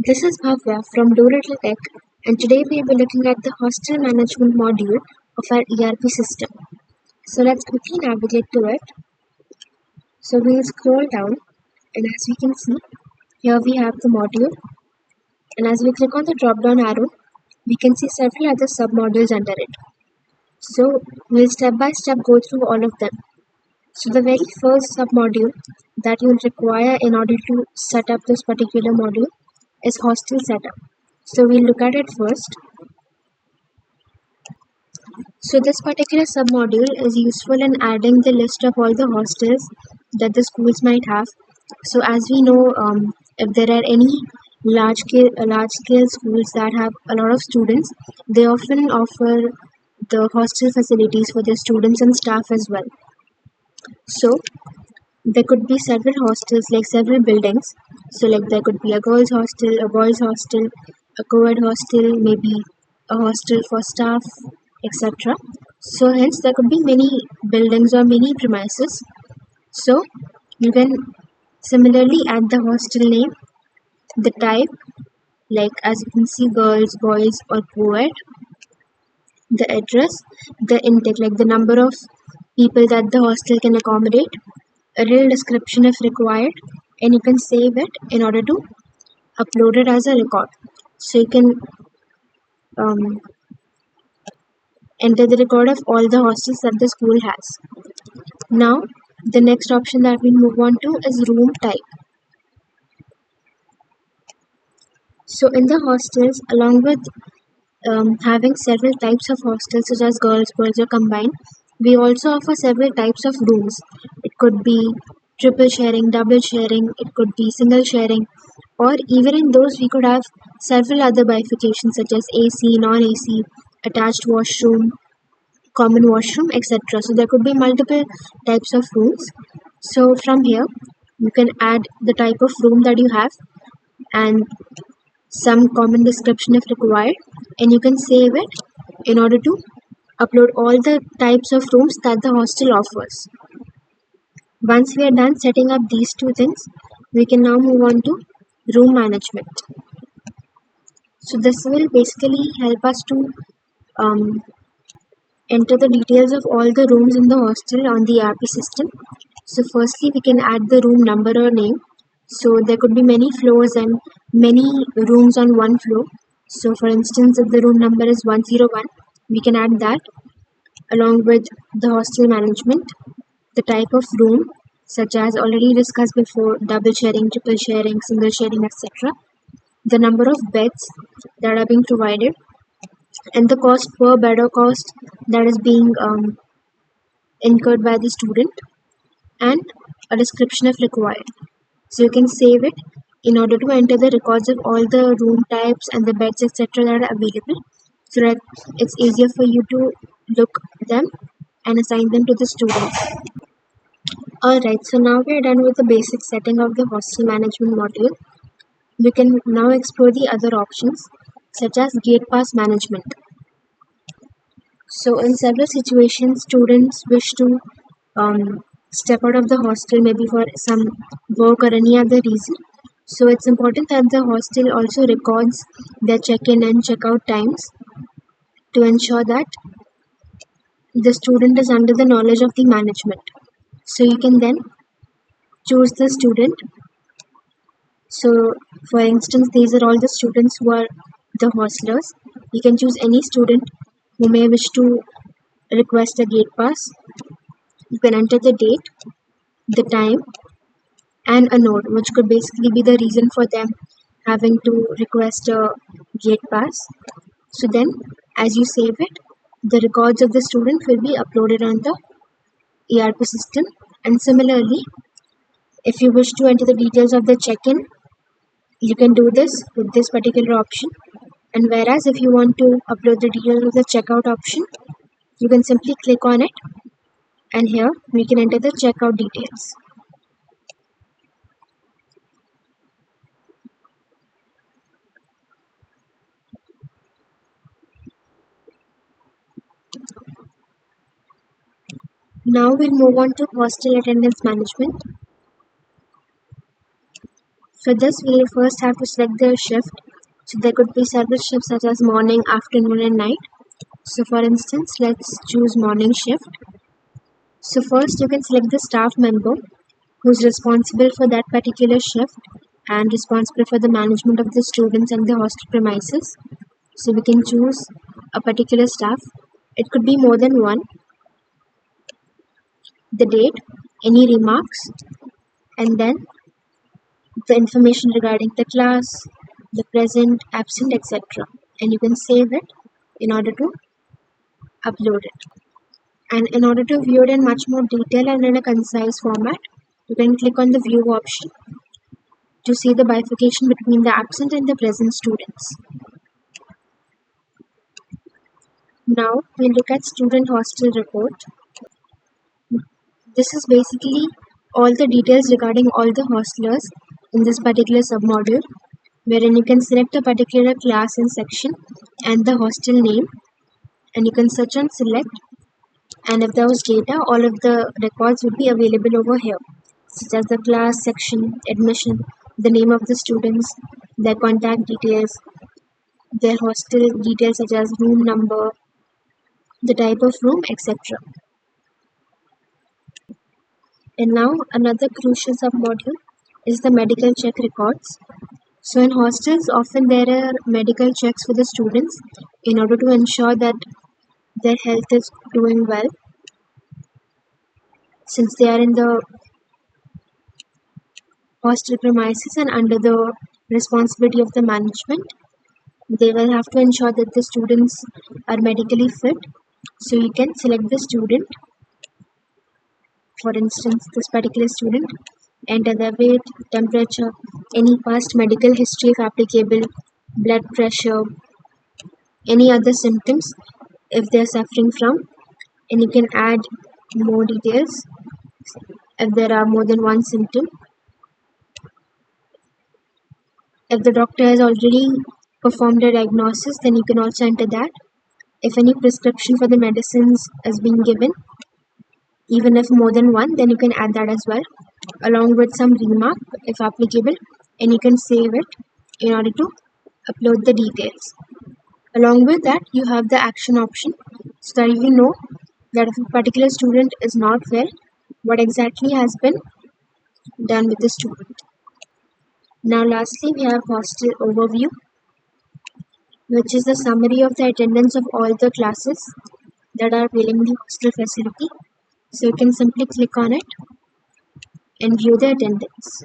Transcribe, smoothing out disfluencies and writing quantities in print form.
This is Bhavya from DLT Tech, and today we'll be looking at the hostel management module of our ERP system. So let's quickly navigate to it. So we'll scroll down, and as we can see, here we have the module, and as we click on the drop down arrow, we can see several other sub-modules under it. So we'll step by step go through all of them. So the very first sub-module that you'll require in order to set up this particular module is hostel setup. So we'll look at it first. So this particular submodule is useful in adding the list of all the hostels that the schools might have. So as we know, if there are any large scale schools that have a lot of students, they often offer the hostel facilities for their students and staff as well. So there could be several hostels, like several buildings. So like there could be a girls hostel, a boys hostel, a co-ed hostel, maybe a hostel for staff, etc. So hence there could be many buildings or many premises. So you can similarly add the hostel name, the type, like as you can see girls, boys or co-ed, the address, the intake, like the number of people that the hostel can accommodate, a real description if required, and you can save it in order to upload it as a record. So you can um, enter the record of all the hostels that the school has. Now, the next option that we move on to is room type. So in the hostels, along with having several types of hostels such as girls, boys or combined, we also offer several types of rooms. It could be triple sharing, double sharing, it could be single sharing, or even in those we could have several other bifurcations such as AC, non-AC, attached washroom, common washroom, etc. So there could be multiple types of rooms. So from here, you can add the type of room that you have and some common description if required, and you can save it in order to upload all the types of rooms that the hostel offers. Once we are done setting up these two things, we can now move on to room management. So this will basically help us to um, enter the details of all the rooms in the hostel on the ERP system. So firstly, we can add the room number or name. So there could be many floors and many rooms on one floor. So for instance, if the room number is 101, we can add that along with the hostel management, the type of room, such as already discussed before, double sharing, triple sharing, single sharing, etc. The number of beds that are being provided, and the cost per bed or cost that is being incurred by the student, and a description if required. So you can save it in order to enter the records of all the room types and the beds etc. that are available, so that it's easier for you to look them and assign them to the students. Alright, so now we are done with the basic setting of the hostel management module. We can now explore the other options such as gate pass management. So in several situations, students wish to step out of the hostel maybe for some work or any other reason. So it's important that the hostel also records their check-in and check-out times to ensure that the student is under the knowledge of the management. So you can then choose the student. So for instance, these are all the students who are the hostlers. You can choose any student who may wish to request a gate pass. You can enter the date, the time, and a note, which could basically be the reason for them having to request a gate pass. So then, as you save it, the records of the student will be uploaded on the ERP system. And similarly, if you wish to enter the details of the check-in, you can do this with this particular option. And whereas if you want to upload the details of the checkout option, you can simply click on it, and here we can enter the checkout details. Now we'll move on to hostel attendance management. For this, we'll first have to select the shift. So there could be several shifts such as morning, afternoon, and night. So for instance, let's choose morning shift. So first you can select the staff member who's responsible for that particular shift and responsible for the management of the students and the hostel premises. So we can choose a particular staff. It could be more than one. The date, any remarks, and then the information regarding the class, the present, absent, etc. And you can save it in order to upload it. And in order to view it in much more detail and in a concise format, you can click on the view option to see the bifurcation between the absent and the present students. Now we'll look at student hostel report. This is basically all the details regarding all the hostelers in this particular submodule, wherein you can select a particular class and section and the hostel name, and you can search and select, and if there was data, all of the records would be available over here, such as the class, section, admission, the name of the students, their contact details, their hostel details such as room number, the type of room, etc. And now another crucial submodule is the medical check records. So in hostels, often there are medical checks for the students in order to ensure that their health is doing well. Since they are in the hostel premises and under the responsibility of the management, they will have to ensure that the students are medically fit. So you can select the student, for instance this particular student, enter their weight, temperature, any past medical history if applicable, blood pressure, any other symptoms if they are suffering from, and you can add more details if there are more than one symptom. If the doctor has already performed a diagnosis, then you can also enter that. If any prescription for the medicines is being given, even if more than one, then you can add that as well, along with some remark if applicable, and you can save it in order to upload the details. Along with that, you have the action option, so that you know that if a particular student is not well, what exactly has been done with the student. Now lastly, we have hostel overview, which is the summary of the attendance of all the classes that are availing the hostel facility. So you can simply click on it and view the attendance.